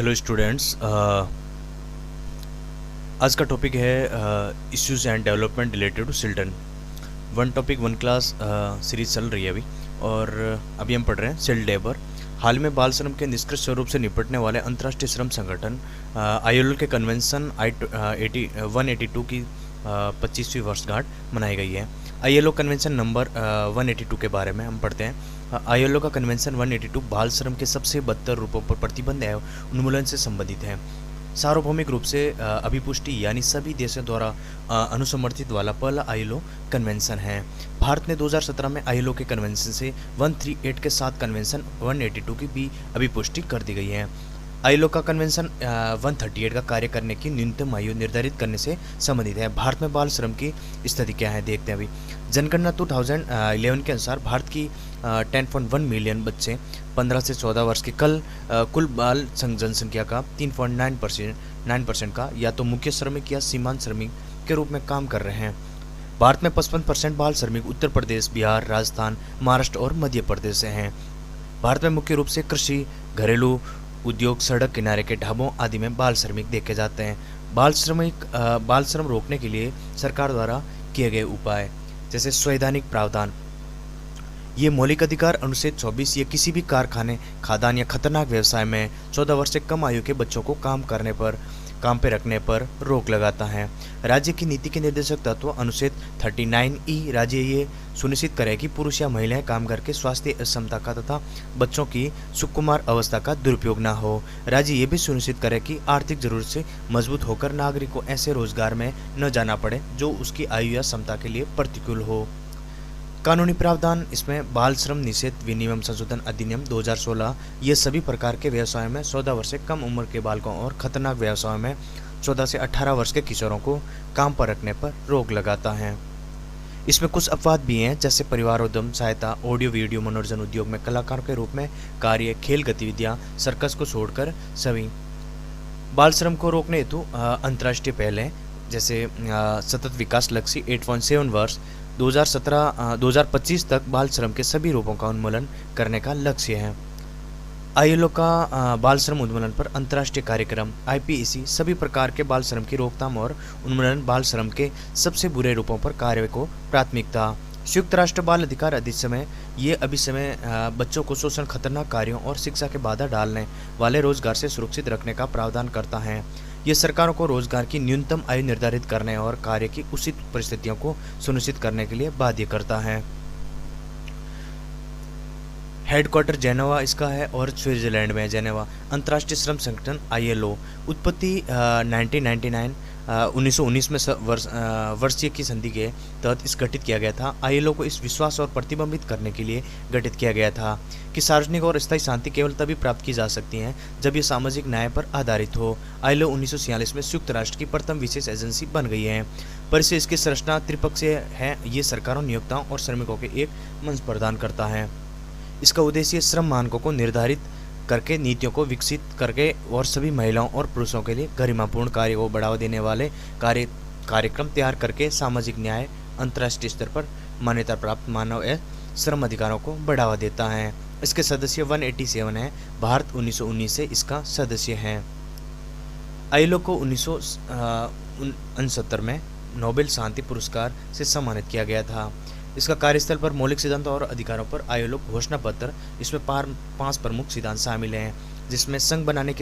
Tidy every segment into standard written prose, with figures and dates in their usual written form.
Hello students. आज का topic है issues and development related to children. One topic one class series चल रही है अभी, और अभी हम पढ़ रहे हैं चाइल्ड लेबर। हाल में बाल श्रम के निष्कृष्ट स्वरूप से निपटने वाले अंतर्राष्ट्रीय श्रम संगठन ILO के कन्वेंशन 182 की 25वीं वर्षगांठ मनाई गई है। ILO कन्वेंशन नंबर 182 के बारे में हम पढ़ते हैं। ILO का कन्वेंशन 182 बाल श्रम के सबसे बदतर रूपों पर प्रतिबंध एवं उन्मूलन से संबंधित है। सार्वभौमिक रूप से अभिपुष्टि यानी सभी देशों द्वारा अनुसमर्थित वाला पहला ILO कन्वेंशन है। भारत ने 2017 में ILO के कन्वेंशन से 138 के साथ कन्वेंशन 182 की भी अभिपुष्टि कर दी गई है। ILO का कन्वेंशन 138 का कार्य करने की न्यूनतम आयु निर्धारित करने से संबंधित है। भारत में बाल श्रम की स्थिति क्या है देखते हैं अभी। जनगणना 2011 के अनुसार भारत की 10.1 मिलियन बच्चे 15 से 14 वर्ष के कुल बाल जनसंख्या का 3.9% का या तो मुख्य श्रमिक या सीमांत श्रमिक के रूप में काम कर रहे हैं। भारत में 55% बाल श्रमिक उत्तर प्रदेश, बिहार, राजस्थान, महाराष्ट्र और मध्य प्रदेश से हैं। भारत में मुख्य रूप से कृषि, घरेलू उद्योग, सड़क किनारे के ढाबों आदि में बाल श्रमिक देखे जाते हैं। बाल श्रम रोकने के लिए सरकार द्वारा किए गए उपाय जैसे संवैधानिक प्रावधान, ये मौलिक अधिकार अनुच्छेद 24 ये किसी भी कारखाने, खादान या खतरनाक व्यवसाय में 14 वर्ष से कम आयु के बच्चों को काम पे रखने पर रोक लगाता है। राज्य की नीति के निर्देशक तत्व अनुच्छेद 39E राज्य ये सुनिश्चित करे कि पुरुष या महिलाएं काम करके स्वास्थ्य अक्षमता का तथा बच्चों की सुकुमार अवस्था का दुरुपयोग न हो। राज्य ये भी सुनिश्चित करे कि आर्थिक जरूरत से मजबूत होकर नागरिक को ऐसे रोजगार में न जाना पड़े जो उसकी आयु या क्षमता के लिए प्रतिकूल हो। कानूनी प्रावधान इसमें बाल श्रम निषेध विनियम संशोधन अधिनियम 2016 ये सभी प्रकार के व्यवसायों में 14 वर्ष से कम उम्र के बालकों और खतरनाक व्यवसायों में 14 से 18 वर्ष के किशोरों को काम पर रखने पर रोक लगाता है। इसमें कुछ अपवाद भी हैं जैसे परिवार उद्यम सहायता, ऑडियो वीडियो मनोरंजन उद्योग में कलाकारों के रूप में कार्य, खेल गतिविधियाँ, सर्कस को छोड़कर सभी। बाल श्रम को रोकने हेतु अंतर्राष्ट्रीय पहलें जैसे सतत विकास लक्ष्य 8.7 वर्ष 2025 तक बाल श्रम के सभी रूपों का उन्मूलन करने का लक्ष्य है। ILO का बाल श्रम उन्मूलन पर अंतर्राष्ट्रीय कार्यक्रम IPEC सभी प्रकार के बाल श्रम की रोकथाम और उन्मूलन बाल श्रम के सबसे बुरे रूपों पर कार्य को प्राथमिकता। संयुक्त राष्ट्र बाल अधिकार अधिनियम ये अभिसमय बच्चों को शोषण, खतरनाक कार्यों और शिक्षा के बाधा डालने वाले रोजगार से सुरक्षित रखने का प्रावधान करता है। ये सरकारों को रोजगार की न्यूनतम आयु निर्धारित करने और कार्य की उचित परिस्थितियों को सुनिश्चित करने के लिए बाध्य करता है। हेडक्वार्टर जेनेवा इसका है और स्विट्जरलैंड में जेनेवा। अंतर्राष्ट्रीय श्रम संगठन ILO उत्पत्ति 1919 में वर्षीय की संधि के तहत इस गठित किया गया था। ILO को इस विश्वास और प्रतिबिंबित करने के लिए गठित किया गया था कि सार्वजनिक और स्थायी शांति केवल तभी प्राप्त की जा सकती है जब ये सामाजिक न्याय पर आधारित हो। ILO 1946 में संयुक्त राष्ट्र की प्रथम विशेष एजेंसी बन गई है। परिषद इसकी संरचना त्रिपक्षीय है। ये सरकारों, नियोक्ताओं और श्रमिकों के एक मंच प्रदान करता है। इसका उद्देश्य श्रम मानकों को निर्धारित करके नीतियों को विकसित करके और सभी महिलाओं और पुरुषों के लिए गरिमापूर्ण कार्य को बढ़ावा देने वाले कार्यक्रम तैयार करके सामाजिक न्याय, अंतर्राष्ट्रीय स्तर पर मान्यता प्राप्त मानव एवं श्रम अधिकारों को बढ़ावा देता है। इसके सदस्य 187 है। भारत 1919 से इसका सदस्य है। ILO को 1969 में नोबेल शांति पुरस्कार से सम्मानित किया गया था। इसका कार्यस्थल पर मौलिक सिद्धांतों और अधिकारों पर ILO घोषणा पत्र, इसमें 5 प्रमुख सिद्धांत शामिल हैं जिसमें संघ बनाने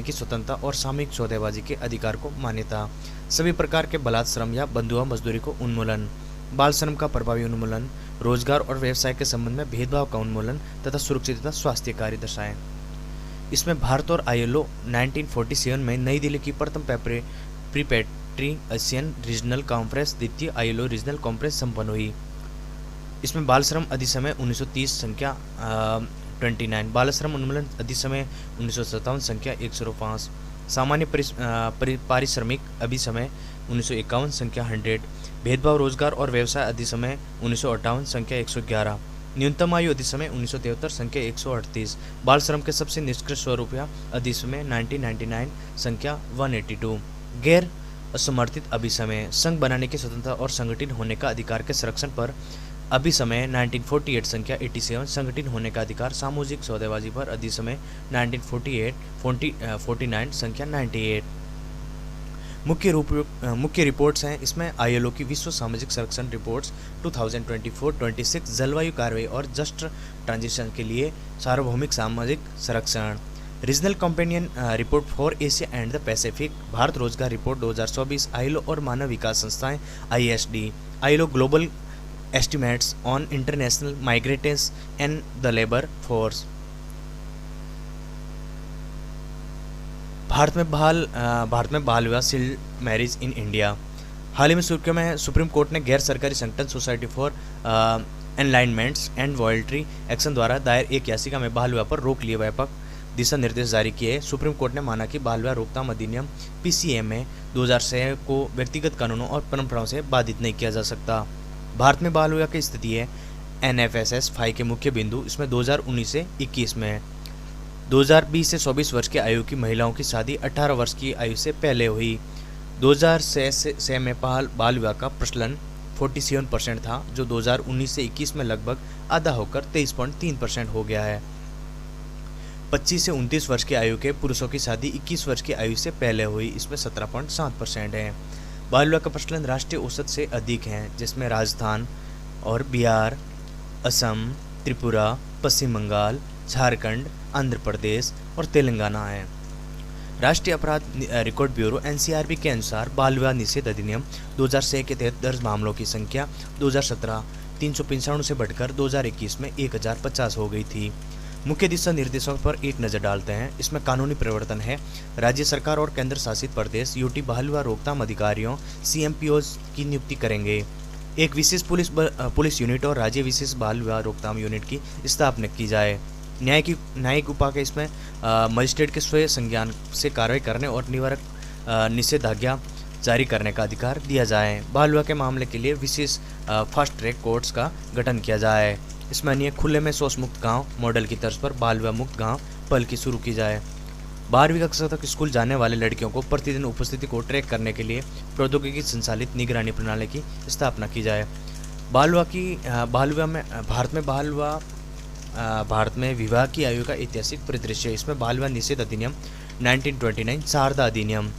की स्वतंत्रता और सामूहिक सौदेबाजी के अधिकार को मान्यता, सभी प्रकार के बलात् श्रम या बंधुआ मजदूरी को उन्मूलन, बाल श्रम का प्रभावी उन्मूलन, रोजगार और व्यवसाय के संबंध में भेदभाव का उन्मूलन तथा सुरक्षित तथा स्वास्थ्य कार्य दर्शाएं। इसमें भारत और ILO 1947 में नई दिल्ली की प्रथम प्रीपेट्री एशियन रीजनल कॉन्फ्रेंस, द्वितीय ILO रीजनल कॉन्फ्रेंस संपन्न हुई। इसमें बाल श्रम अधिसमय 1930 संख्या 29, बाल श्रम उन्मूलन अधिसमय 1957 संख्या 105, सामान्य पारिश्रमिक अभिसमय 1951 संख्या 100, भेदभाव रोजगार और व्यवसाय अधिसमय 1958 संख्या 111, न्यूनतम आयु अधिसमय 1973 संख्या 138, बाल श्रम के सबसे निष्कृष्ट स्वरूप या अधिसमय 1999 संख्या 182, गैर असमर्थित अभिसमय, संघ बनाने की स्वतंत्रता और संगठित होने का अधिकार के संरक्षण पर अभिसमय 1948 संख्या 87 संगठित होने का अधिकार सामूहिक सौदेबाजी पर अधिसमय 1949 संख्या 98। मुख्य रिपोर्ट्स हैं इसमें आईएलओ की विश्व सामाजिक संरक्षण रिपोर्ट्स 2024-26 जलवायु कार्रवाई और जस्ट ट्रांजिशन के लिए सार्वभौमिक सामाजिक संरक्षण, regional companion report for Asia and the Pacific, Bharat रोजगार रिपोर्ट 2024, आईएलओ और मानव विकास संस्थाएं ISD, ILO global estimates on international migrants and the labour force. Bharat में बाल विवाह चाइल्ड मैरिज इन इंडिया। हाल ही में सुर्खियों में सुप्रीम कोर्ट ने गैर सरकारी संगठन society for enlightenments and voluntary action द्वारा दायर एक याचिका में बाल विवाह पर रोक लिए व्यापक दिशा निर्देश जारी किए। सुप्रीम कोर्ट ने माना कि बाल विवाह रोकथाम अधिनियम पीसीएमए 2006 को व्यक्तिगत कानूनों और परंपराओं से बाधित नहीं किया जा सकता। भारत में बाल विवाह की स्थिति है एनएफएसएस 5 के मुख्य बिंदु इसमें 2019 से 21 में 2020 से 24 वर्ष की आयु की महिलाओं की शादी 18 वर्ष की आयु से पहले हुई। 2006 में बाल विवाह का प्रचलन 47% था, जो 2019 से 21 में लगभग आधा होकर 23.3% हो गया है। 25 से 29 वर्ष की आयु के पुरुषों की शादी 21 वर्ष की आयु से पहले हुई, इसमें 17.7% है। बाल विवाह का प्रचलन राष्ट्रीय औसत से अधिक है, जिसमें राजस्थान और बिहार, असम, त्रिपुरा, पश्चिम बंगाल, झारखंड, आंध्र प्रदेश और तेलंगाना है। राष्ट्रीय अपराध रिकॉर्ड ब्यूरो एनसीआरबी के अनुसार बाल विवाह निषेध अधिनियम 2006 के तहत दर्ज मामलों की संख्या 2017 395 से बढ़कर 2021 में 1050 हो गई थी। मुख्य दिशा निर्देशों पर एक नज़र डालते हैं। इसमें कानूनी परिवर्तन है। राज्य सरकार और केंद्र शासित प्रदेश यूटी बाल विवाह रोकथाम अधिकारियों सीएमपीओज की नियुक्ति करेंगे। एक विशेष पुलिस यूनिट और राज्य विशेष बाल विवाह रोकथाम यूनिट की स्थापना की जाए। न्यायिक उपाय के इसमें मजिस्ट्रेट के स्वयं संज्ञान से कार्रवाई करने और निवारक निषेधाज्ञा जारी करने का अधिकार दिया जाए। बाल विवाह के मामले के लिए विशेष फास्ट ट्रैक कोर्ट्स का गठन किया जाए। इसमें अन्य खुले में शौच मुक्त गाँव मॉडल की तर्ज पर बाल विवाह मुक्त गाँव पहल की शुरू की जाए। 12वीं कक्षा तक स्कूल जाने वाले लड़कियों को प्रतिदिन उपस्थिति को ट्रैक करने के लिए प्रौद्योगिकी संचालित निगरानी प्रणाली की स्थापना की जाए। भारत में विवाह की आयु का ऐतिहासिक परिदृश्य। इसमें बाल विवाह निषेध अधिनियम 1929 शारदा अधिनियम।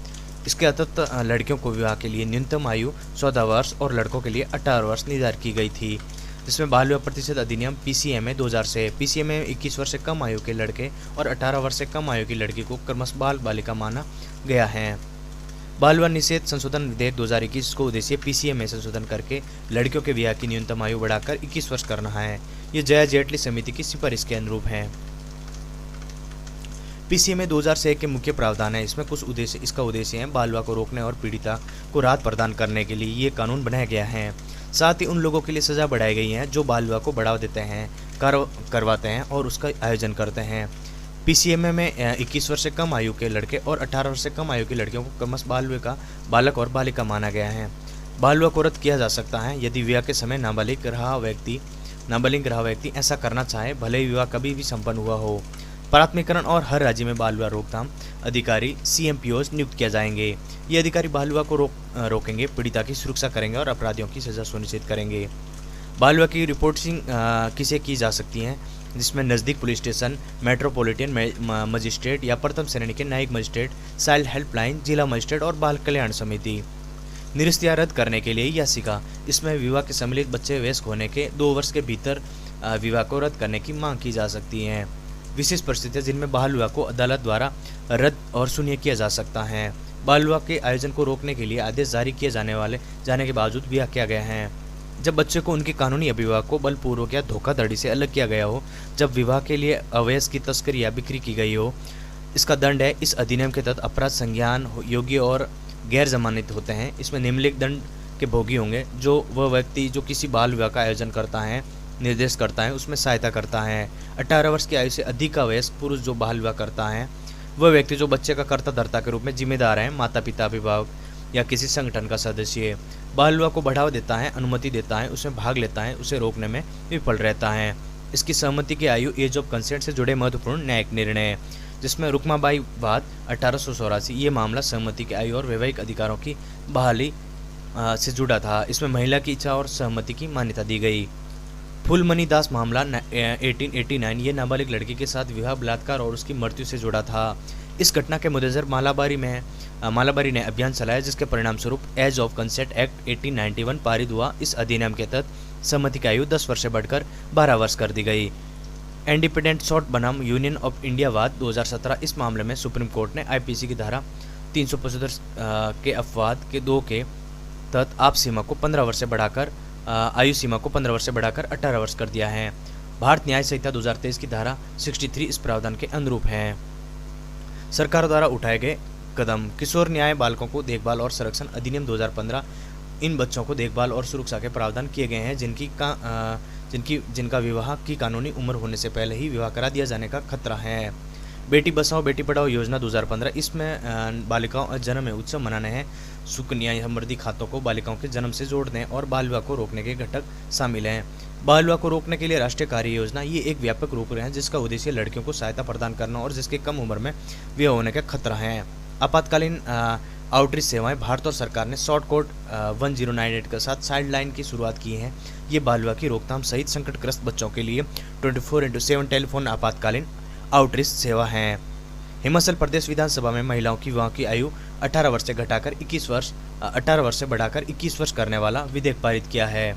इसके अतिरिक्त लड़कियों को विवाह के लिए न्यूनतम आयु 14 वर्ष और लड़कों के लिए 18 वर्ष निर्धारित की गई थी। जिसमें बाल विवाह प्रतिशत अधिनियम पीसीएमए 2000 से पीसीएमए 21 वर्ष से कम आयु के लड़के और 18 वर्ष से कम आयु की लड़की को क्रमशः बाल बालिका माना गया है। बाल विवाह निषेध संशोधन विधेयक 2021 को उद्देश्य पीसीएमए संशोधन करके लड़कियों के विवाह की न्यूनतम आयु बढ़ाकर 21 वर्ष करना है। ये जया जेटली समिति की सिफारिश के अनुरूप है। पीसीएमए 2006 के मुख्य प्रावधान है। इसमें इसका उद्देश्य है बाल विवाह को रोकने और पीड़िता को राहत प्रदान करने के लिए ये कानून बनाया गया है। साथ ही उन लोगों के लिए सजा बढ़ाई गई है जो बाल विवाह को बढ़ावा देते हैं, करवाते हैं और उसका आयोजन करते हैं। पीसीएमए में 21 वर्ष से कम आयु के लड़के और 18 वर्ष से कम आयु की लड़कियों को क्रमशः बाल विवाह का बालक और बालिका माना गया है। बाल विवाह को रद्द किया जा सकता है यदि विवाह के समय नाबालिग रहा व्यक्ति ऐसा करना चाहे, भले ही विवाह कभी भी संपन्न हुआ हो। प्राथमिकरण और हर राज्य में बाल विवाह रोकथाम अधिकारी सीएमपीओज नियुक्त किए जाएंगे। ये अधिकारी बाल विवाह को रोकेंगे, पीड़िता की सुरक्षा करेंगे और अपराधियों की सजा सुनिश्चित करेंगे। बाल विवाह की रिपोर्टिंग किसे की जा सकती है, जिसमें नज़दीक पुलिस स्टेशन, मेट्रोपॉलिटन मजिस्ट्रेट या प्रथम श्रेणी के न्यायिक मजिस्ट्रेट, चाइल्ड हेल्पलाइन, जिला मजिस्ट्रेट और बाल कल्याण समिति। निरस्त या रद्द करने के लिए याचिका। इसमें विवाह के सम्मिलित बच्चे वयस्क होने के 2 वर्ष के भीतर विवाह को रद्द करने की मांग की जा सकती है। विशेष परिस्थितियाँ जिनमें बाल विवाह को अदालत द्वारा रद्द और शून्य किया जा सकता है। बाल विवाह के आयोजन को रोकने के लिए आदेश जारी किए जाने के बावजूद विवाह किया गया है। जब बच्चे को उनके कानूनी अभिभावक को बलपूर्वक या धोखाधड़ी से अलग किया गया हो, जब विवाह के लिए अवयस की तस्करी या बिक्री की गई हो, इसका दंड है। इस अधिनियम के तहत अपराध संज्ञान योग्य और गैर जमानत होते हैं। इसमें निम्नलिखित दंड के भोगी होंगे जो वह व्यक्ति जो किसी बाल विवाह का आयोजन करता है, निर्देश करता है, उसमें सहायता करता है। 18 वर्ष की आयु से अधिक का वयस्क पुरुष जो बाल विवाह करता है, वह व्यक्ति जो बच्चे का कर्ता धर्ता के रूप में जिम्मेदार है, माता पिता, अभिभावक या किसी संगठन का सदस्य बाल विवाह को बढ़ावा देता है, अनुमति देता है, उसमें भाग लेता है, उसे रोकने में विफल रहता है। इसकी सहमति की आयु एज ऑफ कंसेंट से जुड़े महत्वपूर्ण न्यायिक निर्णय, जिसमें रुक्माबाई वाद 1884 ये मामला सहमति की आयु और वैवाहिक अधिकारों की बहाली से जुड़ा था। इसमें महिला की इच्छा और सहमति की मान्यता दी गई। फूलमणि दास मामला 1889 ये नाबालिग लड़की के साथ विवाह बलात्कार और उसकी मृत्यु से जुड़ा था। इस घटना के मद्देनजर मालाबारी ने अभियान चलाया, जिसके परिणाम स्वरूप एज ऑफ कंसेंट एक्ट 1891 पारित हुआ। इस अधिनियम के तहत सहमति की आयु 10 वर्ष से बढ़कर 12 वर्ष कर दी गई। इंडिपेंडेंट शॉर्ट बनाम यूनियन ऑफ इंडिया वाद 2017, इस मामले में सुप्रीम कोर्ट ने आईपीसी की धारा 375 के अपवाद के 2 के तहत आयु सीमा को 15 वर्ष से बढ़ाकर 18 वर्ष कर दिया है। भारत न्याय संहिता 2023 की धारा 63 इस प्रावधान के अनुरूप है। सरकार द्वारा उठाए गए कदम। किशोर न्याय बालकों को देखभाल और संरक्षण अधिनियम 2015, इन बच्चों को देखभाल और सुरक्षा के प्रावधान किए गए हैं जिनका विवाह की कानूनी उम्र होने से पहले ही विवाह करा दिया जाने का खतरा है। बेटी बचाओ बेटी पढ़ाओ योजना 2015, इसमें बालिकाओं और जन्म में उत्सव मनाने हैं। सुकन्या समृद्धि खातों को बालिकाओं के जन्म से जोड़ने और बाल विवाह को रोकने के घटक शामिल हैं। बाल विवाह को रोकने के लिए राष्ट्रीय कार्य योजना, ये एक व्यापक रूप है जिसका उद्देश्य लड़कियों को सहायता प्रदान करना और जिसके कम उम्र में विवाह होने का खतरा है। आपातकालीन आउटरीच सेवाएं, भारत और सरकार ने शॉर्ट कोड 1098 के साथ साइड लाइन की शुरुआत की है। ये बाल विवाह की रोकथाम सहित संकटग्रस्त बच्चों के लिए 24x7 टेलीफोन आपातकालीन आउटरीच सेवा है। हिमाचल प्रदेश विधानसभा में महिलाओं की विवाह की आयु 18 वर्ष से बढ़ाकर 21 वर्ष करने वाला विधेयक पारित किया है।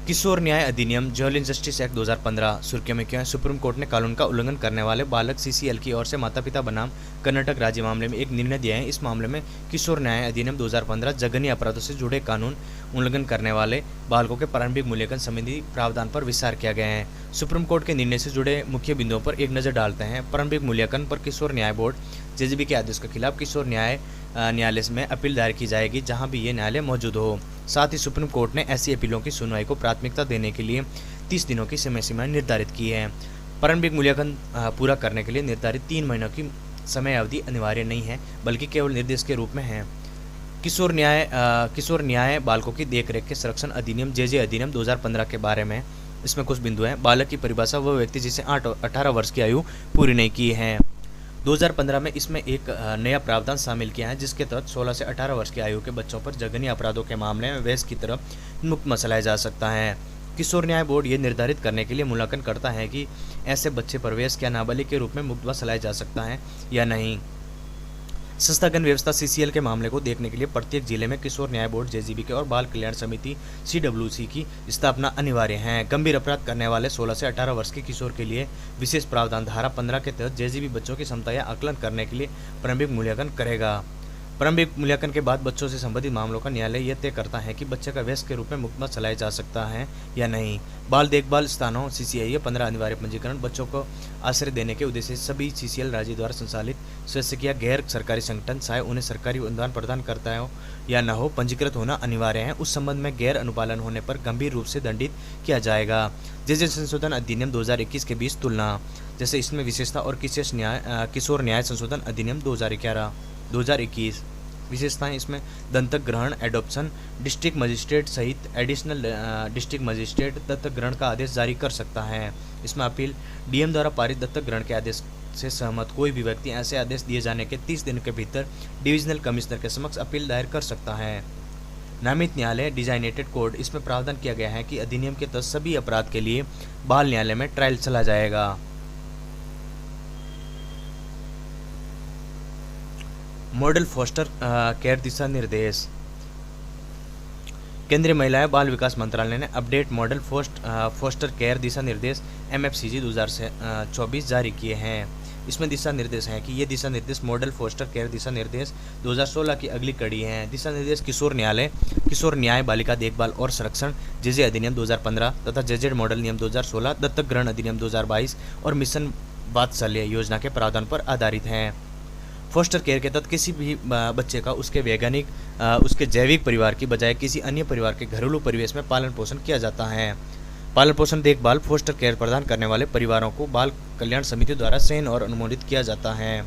किशोर न्याय अधिनियम ज्वेल जस्टिस एक्ट 2015 सुर्खियों में क्यों है? सुप्रीम कोर्ट ने कानून का उल्लंघन करने वाले बालक सीसीएल की ओर से माता पिता बनाम कर्नाटक राज्य मामले में एक निर्णय दिया है। इस मामले में किशोर न्याय अधिनियम 2015 जघन्य अपराधों से जुड़े कानून उल्लंघन करने वाले बालकों के प्रारंभिक मूल्यांकन संबंधी प्रावधान पर विचार किया गया है। सुप्रीम कोर्ट के निर्णय से जुड़े मुख्य बिंदुओं पर एक नजर डालते हैं। प्रारंभिक मूल्यांकन पर किशोर न्याय बोर्ड जेजीबी के आदेश के खिलाफ किशोर न्यायालय में अपील दायर की जाएगी, जहां भी ये न्यायालय मौजूद हो। साथ ही सुप्रीम कोर्ट ने ऐसी अपीलों की सुनवाई को प्राथमिकता देने के लिए 30 दिनों की समय सीमा निर्धारित की है। प्रारंभिक मूल्यांकन पूरा करने के लिए निर्धारित 3 महीनों की समय अवधि अनिवार्य नहीं है, बल्कि केवल निर्देश के रूप में है। किशोर न्याय बालकों की देखरेख के संरक्षण अधिनियम जेजे अधिनियम 2015 के बारे में इसमें कुछ बिंदु हैं। बालक की परिभाषा वह व्यक्ति जिसे 18 वर्ष की आयु पूरी नहीं की है। 2015 में इसमें एक नया प्रावधान शामिल किया है, जिसके तहत 16 से 18 वर्ष की आयु के बच्चों पर जघन्य अपराधों के मामले में वैस की तरफ मुक्त मसलाया जा सकता है। किशोर न्याय बोर्ड ये निर्धारित करने के लिए मूल्यांकन करता है कि ऐसे बच्चे पर वैस क्या नाबालिग के रूप में मुक्त मसलाया जा सकता है या नहीं। संस्थागत व्यवस्था सीसीएल के मामले को देखने के लिए प्रत्येक जिले में किशोर न्याय बोर्ड जेजीबी के और बाल कल्याण समिति सीडब्ल्यूसी की स्थापना अनिवार्य है। गंभीर अपराध करने वाले 16 से 18 वर्ष के किशोर के लिए विशेष प्रावधान धारा 15 के तहत जेजीबी बच्चों की क्षमता या आकलन करने के लिए प्रारंभिक मूल्यांकन करेगा। प्रारंभिक मूल्यांकन के बाद बच्चों से संबंधित मामलों का न्यायालय यह तय करता है कि बच्चे का वयस्क के रूप में मुकदमा चलाया जा सकता है या नहीं। बाल देखभाल स्थानों सीसीआई 15 अनिवार्य पंजीकरण बच्चों को आश्रय देने के उद्देश्य से सभी सीसीएल राज्य द्वारा संचालित स्वयंसेवी या गैर सरकारी संगठन, चाहे उन्हें सरकारी अनुदान प्रदान करता हो या न हो, पंजीकृत होना अनिवार्य है। उस संबंध में गैर अनुपालन होने पर गंभीर रूप से दंडित किया जाएगा। जैसे संशोधन अधिनियम 2021 के बीच तुलना, जैसे इसमें विशेषता और किशोर न्याय संशोधन अधिनियम 2021 विशेषताएं, इसमें दत्तक ग्रहण, एडॉप्शन, डिस्ट्रिक्ट मजिस्ट्रेट सहित एडिशनल डिस्ट्रिक्ट मजिस्ट्रेट दत्तक ग्रहण का आदेश जारी कर सकता है। इसमें अपील, डीएम द्वारा पारित दत्तक ग्रहण के आदेश से सहमत कोई भी व्यक्ति ऐसे आदेश दिए जाने के 30 दिन के भीतर डिविजनल कमिश्नर के समक्ष अपील दायर कर सकता है। नामित न्यायालय डिजाइनेटेड कोर्ट, इसमें प्रावधान किया गया है कि अधिनियम के तहत सभी अपराध के लिए बाल न्यायालय में ट्रायल चला जाएगा। मॉडल फोस्टर केयर दिशा निर्देश, केंद्रीय महिला एवं बाल विकास मंत्रालय ने अपडेट मॉडल फोस्टर केयर दिशा निर्देश MFCG 2024 जारी किए हैं। इसमें दिशा निर्देश हैं कि ये दिशा निर्देश मॉडल फोस्टर केयर दिशा निर्देश 2016 की अगली कड़ी हैं। दिशा निर्देश किशोर न्याय बालिका देखभाल और संरक्षण जेजे अधिनियम 2015 तथा जेजेड मॉडल नियम 2016, दत्तक ग्रहण अधिनियम 2022 और मिशन वात्सल्य योजना के प्रावधान पर आधारित हैं। फोस्टर केयर के तहत किसी भी बच्चे का उसके जैविक परिवार की बजाय किसी अन्य परिवार के घरेलू परिवेश में पालन पोषण किया जाता है। पालन पोषण देखभाल फोस्टर केयर प्रदान करने वाले परिवारों को बाल कल्याण समिति द्वारा चयन और अनुमोदित किया जाता है।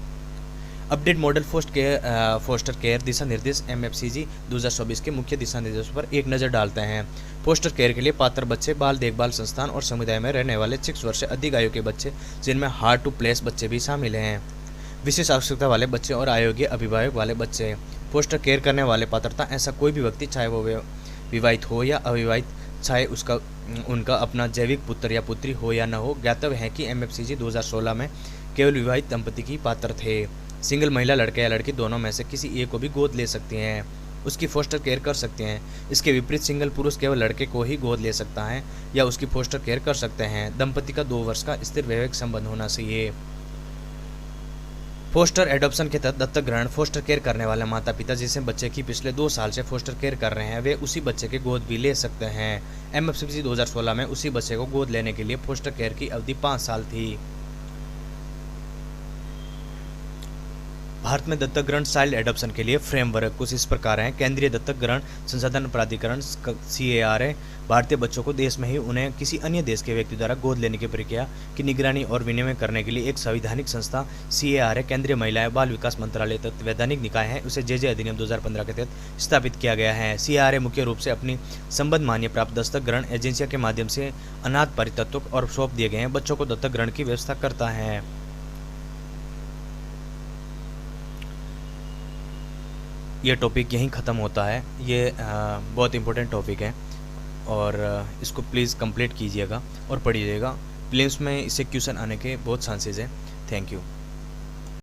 अपडेट मॉडल फोस्टर केयर दिशा निर्देश MFCG 2024 के मुख्य दिशा निर्देशों पर एक नज़र डालते हैं। फोस्टर केयर के लिए पात्र बच्चे बाल देखभाल संस्थान और समुदाय में रहने वाले 6 वर्ष से अधिक आयु के बच्चे, जिनमें हार्ड टू प्लेस बच्चे भी शामिल हैं, विशेष आवश्यकता वाले बच्चे और अयोग्य अभिभावक वाले बच्चे। फोस्टर केयर करने वाले पात्रता, ऐसा कोई भी व्यक्ति चाहे वो विवाहित हो या अविवाहित चाहे उनका अपना जैविक पुत्र या पुत्री हो या न हो। ज्ञातव्य है कि एमएफसीजी 2016 में केवल विवाहित दंपति की पात्र थे। सिंगल महिला लड़के या लड़की दोनों में से किसी एक को भी गोद ले सकती हैं, उसकी फोस्टर केयर कर सकते हैं। इसके विपरीत सिंगल पुरुष केवल लड़के को ही गोद ले सकता है या उसकी फोस्टर केयर कर सकते हैं। दंपति का 2 वर्ष का स्थिर वैवाहिक संबंध होना चाहिए। फोस्टर एडॉप्शन के तहत दत्तक ग्रहण फोस्टर केयर करने वाले माता पिता जिसे बच्चे की पिछले 2 साल से फोस्टर केयर कर रहे हैं, वे उसी बच्चे के गोद भी ले सकते हैं। एमएफसीजी 2016 में उसी बच्चे को गोद लेने के लिए फोस्टर केयर की अवधि 5 साल थी। भारत में दत्तक ग्रहण चाइल्ड एडॉप्शन के लिए फ्रेमवर्क कुछ इस प्रकार हैं। केंद्रीय दत्तक ग्रहण संसाधन प्राधिकरण CARA भारतीय बच्चों को देश में ही उन्हें किसी अन्य देश के व्यक्ति द्वारा गोद लेने की प्रक्रिया की निगरानी और विनियमन करने के लिए एक संवैधानिक संस्था CARA केंद्रीय महिला एवं बाल विकास मंत्रालय तथा वैधानिक निकाय है। उसे JJ अधिनियम 2015 के तहत स्थापित किया गया है। CARA मुख्य रूप से अपनी संबद्ध मान्य प्राप्त दत्तक ग्रहण एजेंसियों के माध्यम से अनाथ परित्यक्तों और सौंप दिए गए हैं बच्चों को दत्तक ग्रहण की व्यवस्था करता है। ये टॉपिक यहीं ख़त्म होता है। ये बहुत इंपॉर्टेंट टॉपिक है और इसको प्लीज़ कंप्लीट कीजिएगा और पढ़िएगा। प्लीज़ में इससे क्वेश्चन आने के बहुत चांसेस हैं। Thank you.